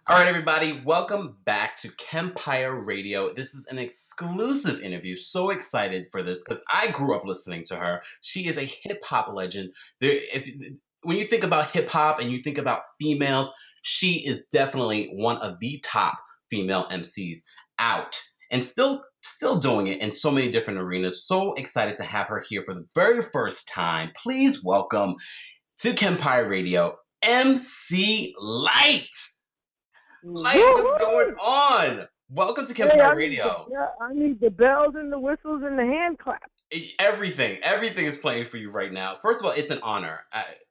All right, everybody, welcome back to KEMPIRE Radio. This is an exclusive interview. So excited for this because I grew up listening to her. She is a hip hop legend. When you think about hip hop and you think about females, she is definitely one of the top female MCs out and still doing it in so many different arenas. So excited to have her here for the very first time. Please welcome to KEMPIRE Radio, MC Lyte. Light, what's going Woohoo! on? Welcome to Hey, Campfire Radio. I need the bells and the whistles and the hand claps. Everything is playing for you right now. First of all, it's an honor.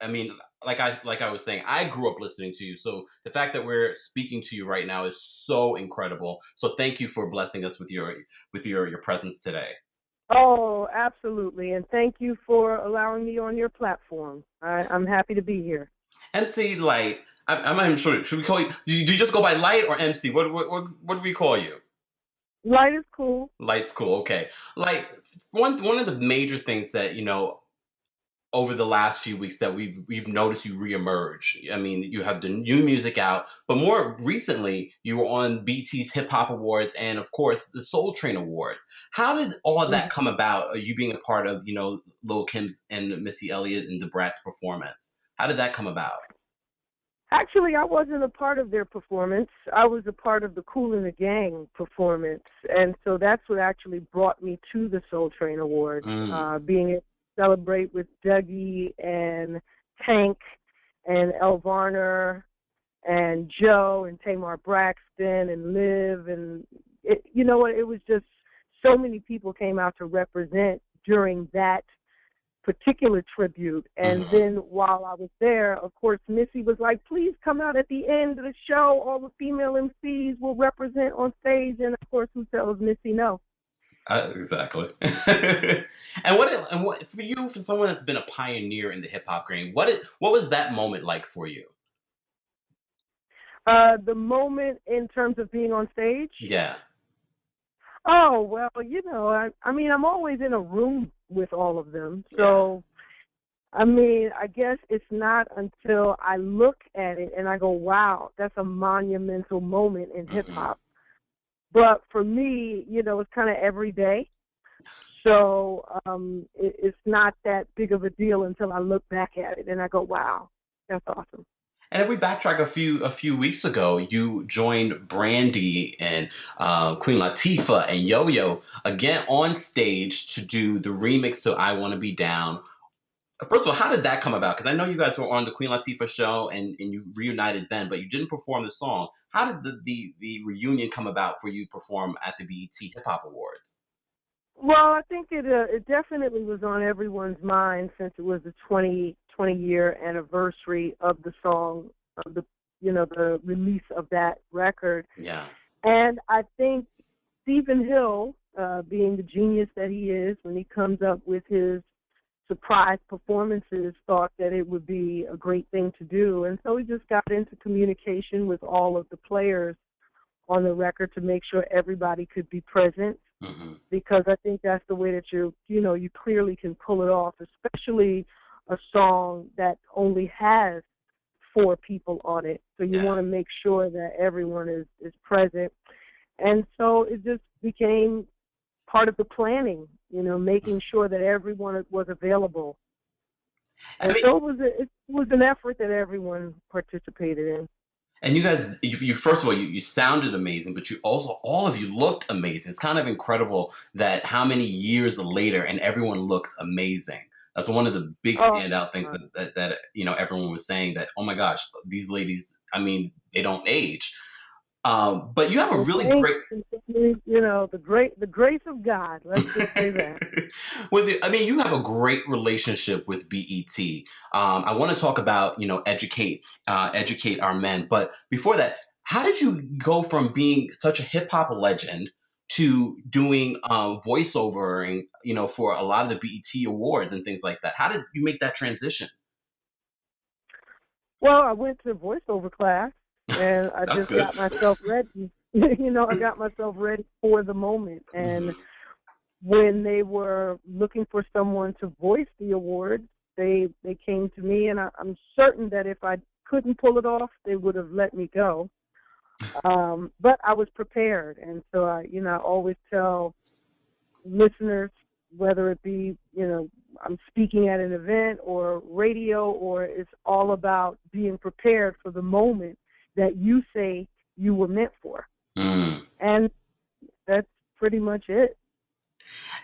I mean, like I was saying, I grew up listening to you, so the fact that we're speaking to you right now is so incredible. So thank you for blessing us with your presence today. Oh, absolutely. And thank you for allowing me on your platform. I'm happy to be here. MC Light, I'm not even sure. Should we call you? Do you just go by Light or MC? What do we call you? Light is cool. Light's cool. Okay. Like one of the major things that over the last few weeks that we've noticed you reemerge. I mean, you have the new music out, but more recently you were on BT's Hip Hop Awards and of course the Soul Train Awards. How did all of that Mhm. come about? You being a part of Lil Kim's and Missy Elliott and the Brat's performance. How did that come about? Actually, I wasn't a part of their performance. I was a part of the Kool and the Gang performance. And so that's what actually brought me to the Soul Train Awards, Mm. being able to celebrate with Dougie and Tank and El Varner and Joe and Tamar Braxton and Liv. And you know what? It was just so many people came out to represent during that particular tribute. And Mhm. then while I was there, of course, Missy was like, please come out at the end of the show. All the female MCs will represent on stage. And of course, who tells Missy no? Exactly. And what for you, for someone that's been a pioneer in the hip hop game, what was that moment like for you? The moment in terms of being on stage, Yeah. oh, well, I mean, I'm always in a room with all of them. Yeah. So, I mean, I guess it's not until I look at it and I go, wow, that's a monumental moment in hip Hmm. hop. But for me, it's kind of every day. So it's not that big of a deal until I look back at it and I go, wow, that's awesome. And if we backtrack a few weeks ago, you joined Brandy and Queen Latifah and Yo Yo again on stage to do the remix to "I Want to Be Down." First of all, how did that come about? Because I know you guys were on the Queen Latifah show and you reunited then, but you didn't perform the song. How did the reunion come about for you to perform at the BET Hip Hop Awards? Well, I think it definitely was on everyone's mind since it was the 20-year anniversary of the song, of the release of that record. Yeah. And I think Stephen Hill, being the genius that he is, when he comes up with his surprise performances, thought that it would be a great thing to do. And so he just got into communication with all of the players on the record to make sure everybody could be present, Hmm. because I think that's the way that you clearly can pull it off, especially a song that only has four people on it. So you Yeah. want to make sure that everyone is present. And so it just became part of the planning, making sure that everyone was available. I And mean, so it was an effort that everyone participated in. and you guys, you first of all, you sounded amazing, but you also all of you looked amazing. It's kind of incredible that how many years later and everyone looks amazing. That's one of the big Oh, standout things that everyone was saying that, oh my gosh, these ladies, I mean, they don't age. But you have a well, really thanks. great The grace of God. Let's just say that. I mean, you have a great relationship with BET. I want to talk about, educate our men. But before that, how did you go from being such a hip hop legend to doing voiceovering, for a lot of the BET awards and things like that? How did you make that transition? Well, I went to voiceover class and I That's just good. got myself ready. I got myself ready for the moment. And Hmm. when they were looking for someone to voice the awards, they came to me, and I'm certain that if I couldn't pull it off, they would have let me go. But I was prepared, and so I always tell listeners, whether it be, I'm speaking at an event or radio, or it's all about being prepared for the moment that you say you were meant for. Mm. And that's pretty much it.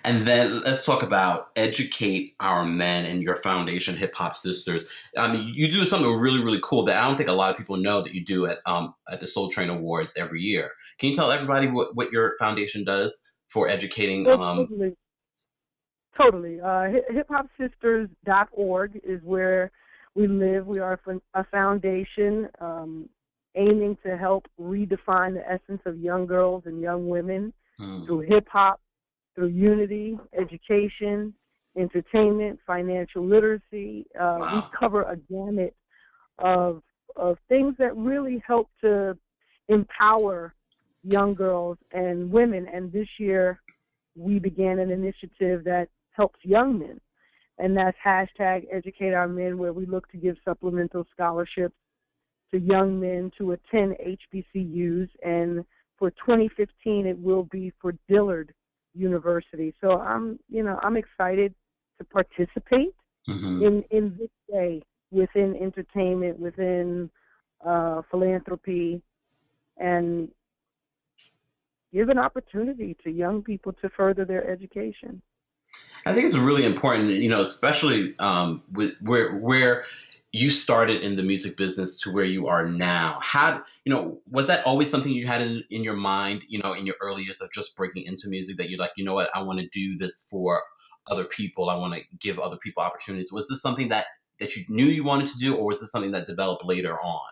And then let's talk about Educate Our Men and your foundation, Hip Hop Sisters. I mean, you do something really, really cool that I don't think a lot of people know that you do at the Soul Train Awards every year. Can you tell everybody what your foundation does for educating? Well, totally. Totally. HipHopSisters.org is where we live. We are a foundation aiming to help redefine the essence of young girls and young women through hip-hop, through unity, education, entertainment, financial literacy. Wow. We cover a gamut of things that really help to empower young girls and women. And this year we began an initiative that helps young men, and that's hashtag Educate Our Men, where we look to give supplemental scholarships to young men to attend HBCUs. And for 2015, it will be for Dillard University. So I'm excited to participate in this day within entertainment, within philanthropy, and give an opportunity to young people to further their education. I think it's really important, especially with where you started in the music business to where you are now. How, was that always something you had in your mind, in your early years of just breaking into music, that you're like, you know what, I want to do this for other people. I want to give other people opportunities. Was this something that you knew you wanted to do, or was this something that developed later on?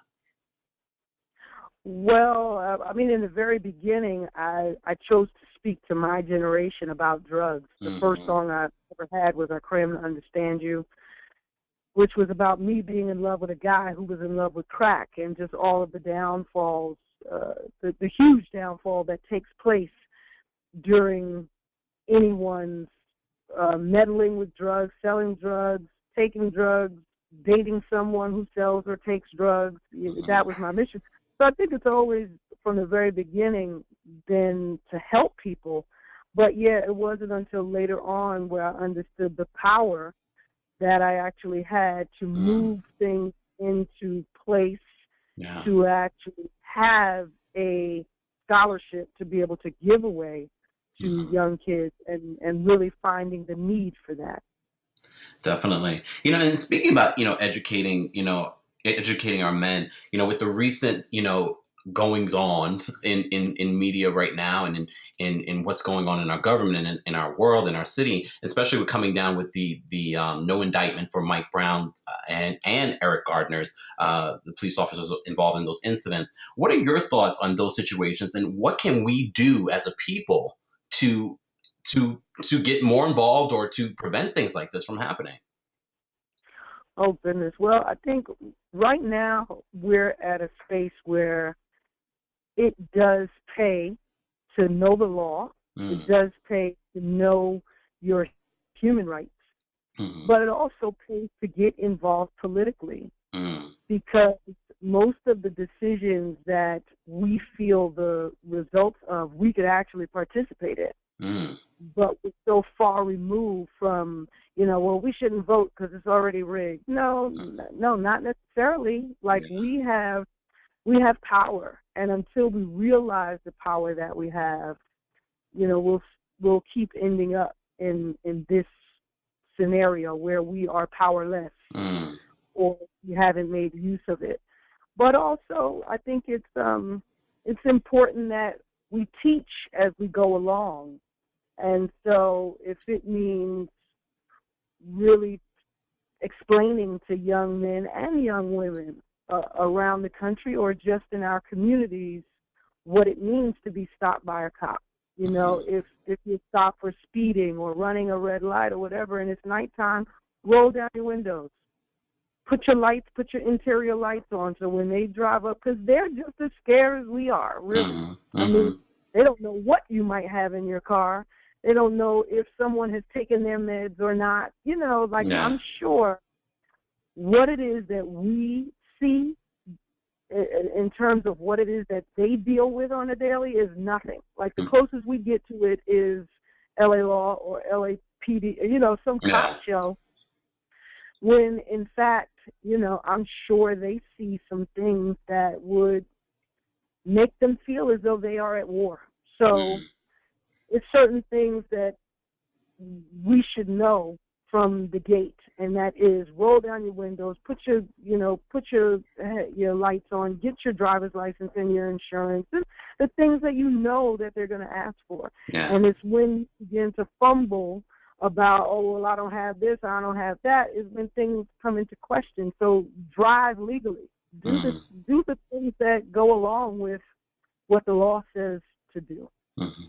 Well, in the very beginning, I chose to speak to my generation about drugs. The first song I ever had was I Cram to Understand You, which was about me being in love with a guy who was in love with crack, and just all of the downfalls, the huge downfall that takes place during anyone's meddling with drugs, selling drugs, taking drugs, dating someone who sells or takes drugs. That was my mission. So I think it's always, from the very beginning, been to help people. But, yeah, it wasn't until later on where I understood the power that I actually had to move things into place, to actually have a scholarship to be able to give away to young kids, and really finding the need for that. Definitely. And speaking about, educating our men, with the recent, goings on in media right now, and in what's going on in our government and in our world, in our city, especially with coming down with the no indictment for Mike Brown and Eric Garner's, the police officers involved in those incidents. What are your thoughts on those situations, and what can we do as a people to get more involved, or to prevent things like this from happening? Oh, goodness. Well, I think right now we're at a space where it does pay to know the law. It does pay to know your human rights. But it also pays to get involved politically, because most of the decisions that we feel the results of, we could actually participate in. But we're so far removed from, well, we shouldn't vote because it's already rigged. No, not necessarily. Like, we have power, and until we realize the power that we have, we'll keep ending up in this scenario where we are powerless, or we haven't made use of it. But also, I think it's important that we teach as we go along. And so if it means really explaining to young men and young women around the country, or just in our communities, what it means to be stopped by a cop. If you're stopped for speeding or running a red light or whatever, and it's nighttime, roll down your windows. Put your interior lights on, so when they drive up, because they're just as scared as we are, really. I mean, they don't know what you might have in your car. They don't know if someone has taken their meds or not. I'm sure what it is that we see in terms of what it is that they deal with on a daily is nothing. Like the closest we get to it is LA Law or LAPD, some cop show. When in fact, I'm sure they see some things that would make them feel as though they are at war. So it's certain things that we should know from the gate, and that is roll down your windows, put your lights on, get your driver's license and your insurance, the things that that they're going to ask for. Yeah. And it's when you begin to fumble about, oh, well, I don't have this, I don't have that, is when things come into question. So drive legally. Do the things that go along with what the law says to do. Mm-hmm.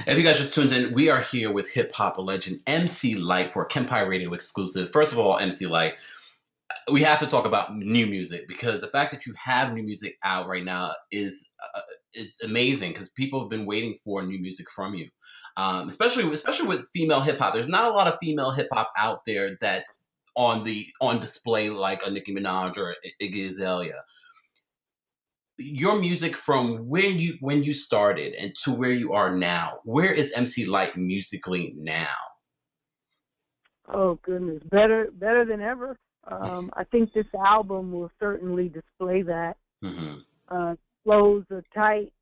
If you guys just tuned in, we are here with hip-hop legend MC Lyte for KEMPIRE Radio exclusive. First of all, MC Lyte, we have to talk about new music, because the fact that you have new music out right now is amazing, because people have been waiting for new music from you, especially with female hip-hop. There's not a lot of female hip-hop out there that's on display like a Nicki Minaj or Iggy Azalea. Your music from when you started and to where you are now, where is MC Lyte musically now? Oh goodness, better than ever. I think this album will certainly display that. Flows are tight.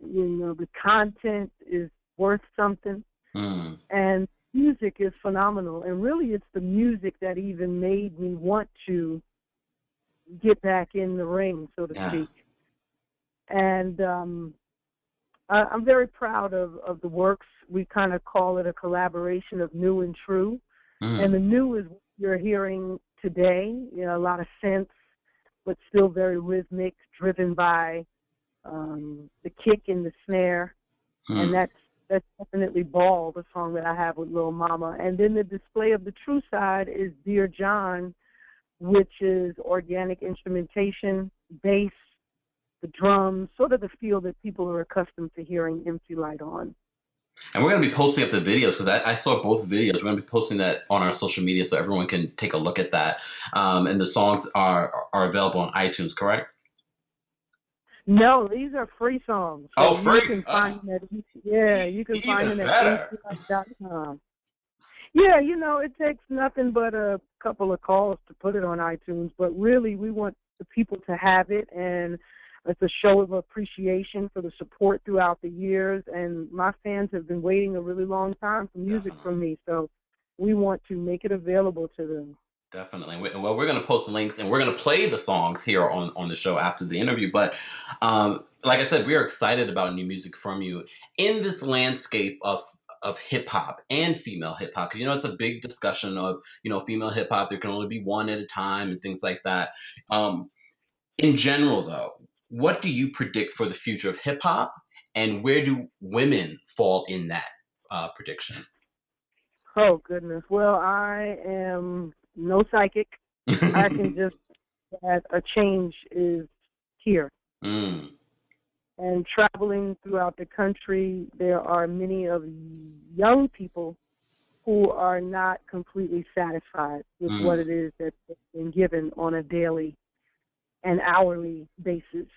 The content is worth something, and music is phenomenal. And really, it's the music that even made me want to get back in the ring, so to speak. And I'm very proud of the works. We kind of call it a collaboration of new and true. And the new is what you're hearing today, a lot of synths, but still very rhythmic, driven by the kick and the snare. And that's definitely Ball, the song that I have with Lil Mama. And then the display of the true side is Dear John, which is organic instrumentation, bass, the drums, sort of the feel that people are accustomed to hearing MC Lyte on. And we're going to be posting up the videos, because I saw both videos. We're going to be posting that on our social media so everyone can take a look at that. And the songs are available on iTunes, correct? No, these are free songs. So oh, free? You can find them at, you can find them at mclyte.com. Yeah, it takes nothing but a couple of calls to put it on iTunes, but really we want the people to have it, and it's a show of appreciation for the support throughout the years, and my fans have been waiting a really long time for music from me, so we want to make it available to them. Definitely. Well, we're going to post links, and we're going to play the songs here on the show after the interview, but like I said, we are excited about new music from you in this landscape of hip-hop and female hip-hop, because it's a big discussion of female hip-hop. There can only be one at a time and things like that. In general, though, what do you predict for the future of hip-hop, and where do women fall in that prediction? Oh, goodness. Well, I am no psychic. I can just that a change is here. And traveling throughout the country, there are many of young people who are not completely satisfied with what it is that's been given on a daily and hourly basis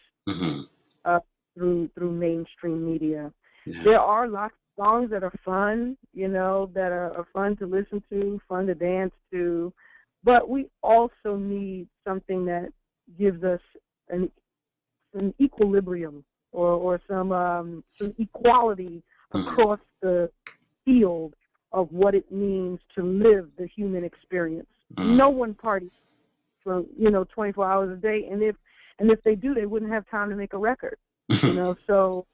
through mainstream media. Yeah. There are lots of songs that are fun, that are fun to listen to, fun to dance to, but we also need something that gives us an equilibrium or some equality across the field of what it means to live the human experience. No one parties for 24 hours a day, and if they do, they wouldn't have time to make a record. So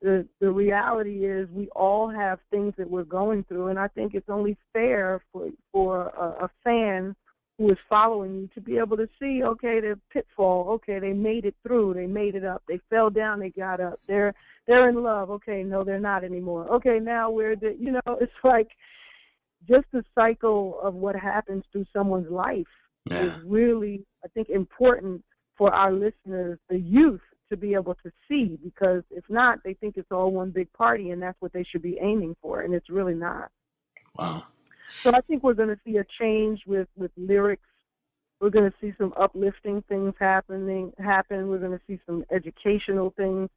the reality is we all have things that we're going through, and I think it's only fair for a fan who is following you to be able to see, okay, the pitfall, okay, they made it through, they made it up, they fell down, they got up, they're in love, okay, no, they're not anymore, okay, now it's like just the cycle of what happens through someone's life is really, I think, important for our listeners, the youth, to be able to see, because if not, they think it's all one big party, and that's what they should be aiming for, and it's really not. Wow. So I think we're going to see a change with lyrics, We're going to see some uplifting things happen. We're going to see some educational things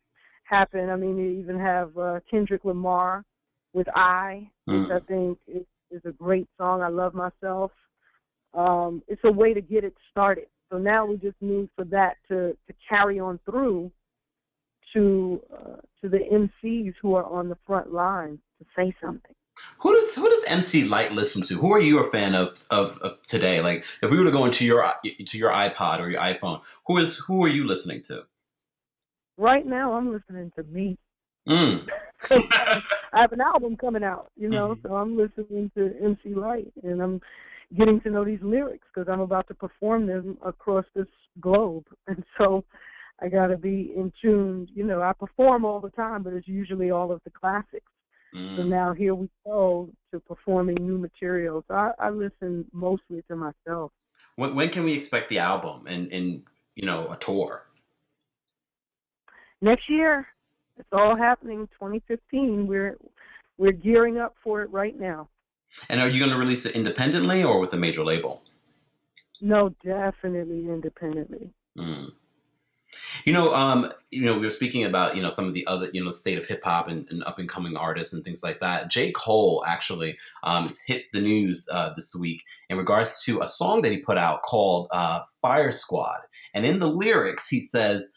happen. I mean, you even have Kendrick Lamar with "I," which I think is a great song. I love myself. It's a way to get it started. So now we just need for that to carry on through to the MCs who are on the front line to say something. Who does MC Lyte listen to? Who are you a fan of today? Like, if we were to go into your iPod or your iPhone, who are you listening to? Right now, I'm listening to me. Mm. I have an album coming out, so I'm listening to MC Lyte, and I'm getting to know these lyrics because I'm about to perform them across this globe, and so I got to be in tune. I perform all the time, but it's usually all of the classics. So now here we go to performing new material. So I listen mostly to myself. When can we expect the album and a tour? Next year. It's all happening 2015. We're gearing up for it right now. And are you going to release it independently or with a major label? No, definitely independently. We were speaking about, some of the other, state of hip hop and up and coming artists and things like that. J. Cole actually has hit the news this week in regards to a song that he put out called Fire Squad. And in the lyrics, he says,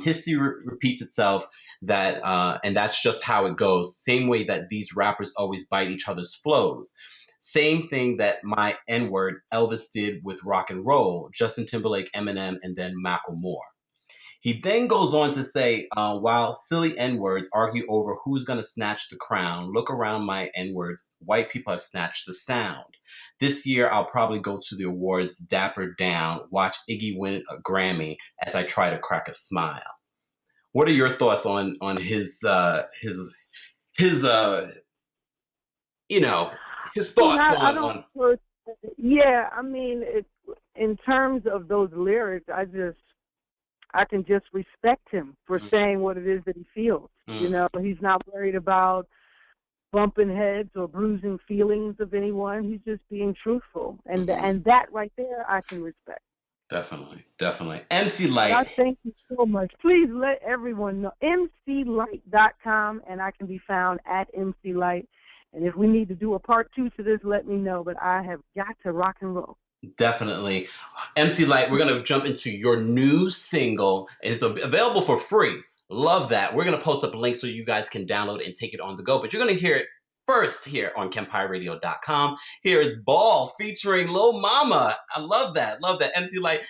history repeats itself, that and that's just how it goes. Same way that these rappers always bite each other's flows. Same thing that my N-word Elvis did with rock and roll, Justin Timberlake, Eminem, and then Macklemore. He then goes on to say, while silly N-words argue over who's going to snatch the crown, look around my N-words, white people have snatched the sound. This year, I'll probably go to the awards, dapper down, watch Iggy win a Grammy as I try to crack a smile. What are your thoughts on his thoughts on? Yeah, I mean, in terms of those lyrics, I can just respect him for saying what it is that he feels. He's not worried about bumping heads or bruising feelings of anyone. He's just being truthful, and that right there, I can respect. Definitely. MC Lyte. I thank you so much. Please let everyone know mclyte.com, and I can be found at MC Lyte. And if we need to do a part 2 to this, let me know. But I have got to rock and roll. Definitely. MC Lyte, we're going to jump into your new single. It's available for free. Love that. We're going to post up a link so you guys can download it and take it on the go. But you're going to hear it first here on KEMPIRERadio.com. Here is Ball featuring Lil Mama. I love that. MC Lyte.